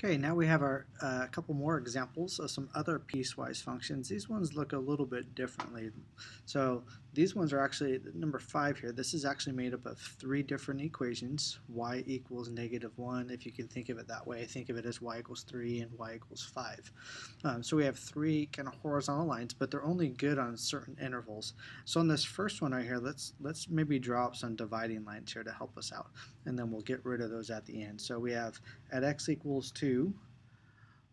Okay, now we have our couple more examples of some other piecewise functions. These ones look a little bit differently. So these ones are actually, number 5 here, this is actually made up of 3 different equations. Y equals -1, if you can think of it that way. Think of it as y equals 3 and y equals 5. So we have 3 kind of horizontal lines, but they're only good on certain intervals. So on this first one right here, let's maybe draw up some dividing lines here to help us out. And then we'll get rid of those at the end. So we have at x equals 2,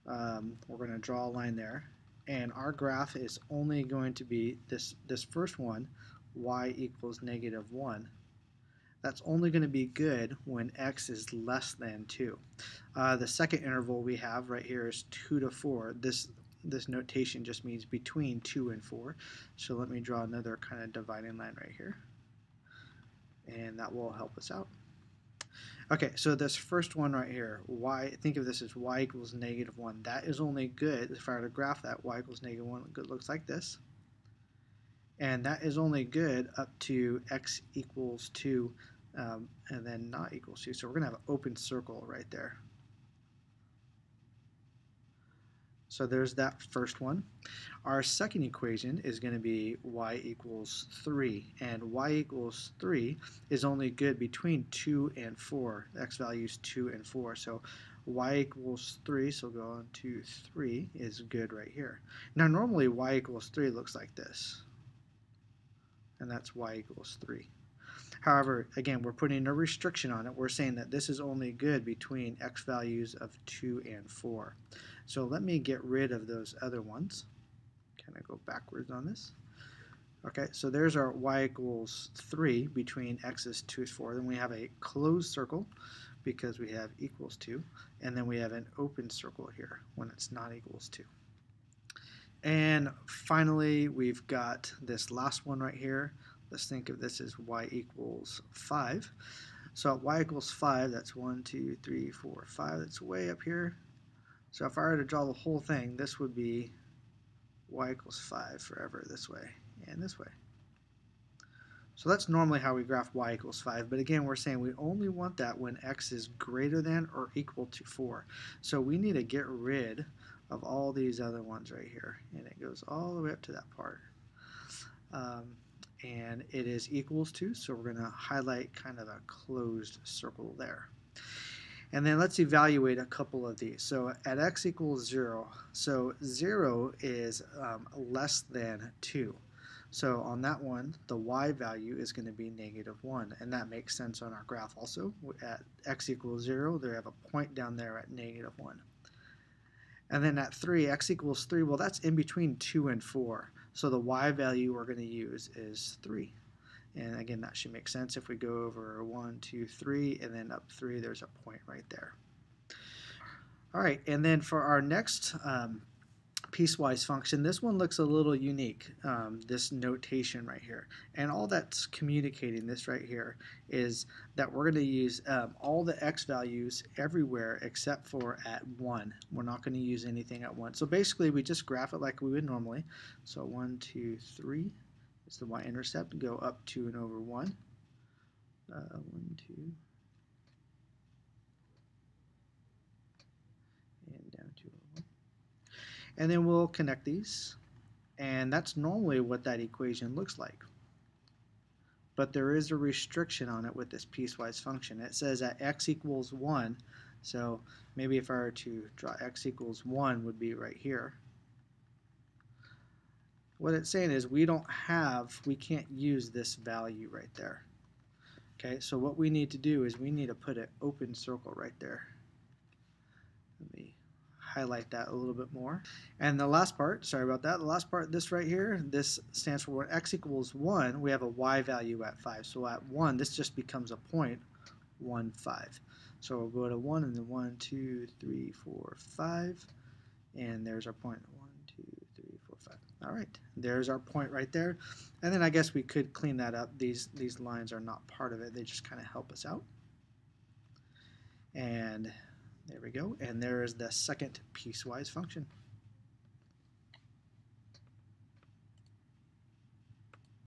we're going to draw a line there, and our graph is only going to be this first one, y equals -1. That's only going to be good when x is less than 2. The second interval we have right here is 2 to 4. This notation just means between 2 and 4. So let me draw another kind of dividing line right here, and that will help us out. Okay, so this first one right here, think of this as y equals -1. That is only good, if I were to graph that, y equals -1, it looks like this. And that is only good up to x equals 2, and then not equals 2. So we're going to have an open circle right there. So there's that first one. Our second equation is going to be y equals 3, and y equals 3 is only good between 2 and 4. The x value is 2 and 4, so y equals 3, so go on to 3, is good right here. Now normally y equals 3 looks like this, and that's y equals 3. However, again, we're putting no restriction on it. We're saying that this is only good between x values of 2 and 4. So let me get rid of those other ones. Kind of go backwards on this. Okay, so there's our y equals 3 between x's 2 and 4. Then we have a closed circle because we have equals 2. And then we have an open circle here when it's not equals 2. And finally, we've got this last one right here. Let's think of this as y equals 5. So at y equals 5, that's 1, 2, 3, 4, 5. That's way up here. So if I were to draw the whole thing, this would be y equals 5 forever this way and this way. So that's normally how we graph y equals 5, but again, we're saying we only want that when x is greater than or equal to 4. So we need to get rid of all these other ones right here, and it goes all the way up to that part. And it is equals to, so we're going to highlight kind of a closed circle there. And then let's evaluate a couple of these. So at x equals 0, so 0 is less than 2. So on that one, the y value is going to be -1, and that makes sense on our graph also. At x equals 0, they have a point down there at -1. And then at 3, x equals 3, well, that's in between 2 and 4. So the y value we're going to use is 3. And again, that should make sense. If we go over 1, 2, 3, and then up 3, there's a point right there. All right, and then for our next piecewise function, this one looks a little unique, this notation right here. And all that's communicating this right here is that we're going to use all the x values everywhere except for at 1. We're not going to use anything at 1. So basically, we just graph it like we would normally. So 1, 2, 3 is the y-intercept. Go up 2 and over 1. 1, 2. And down 2 over 1. And then we'll connect these, and that's normally what that equation looks like. But there is a restriction on it with this piecewise function. It says that x equals 1, so maybe if I were to draw x equals 1 would be right here. What it's saying is we can't use this value right there. Okay, so what we need to do is we need to put an open circle right there. Let me highlight that a little bit more. And the last part, sorry about that, the last part, this right here, this stands for when x equals 1, we have a y value at 5. So at 1, this just becomes a point, 1, 5. So we'll go to 1 and then 1, 2, 3, 4, 5. And there's our point, 1, 2, 3, 4, 5. All right, there's our point right there. And then I guess we could clean that up. These lines are not part of it. They just kind of help us out. And there we go, and there is the second piecewise function.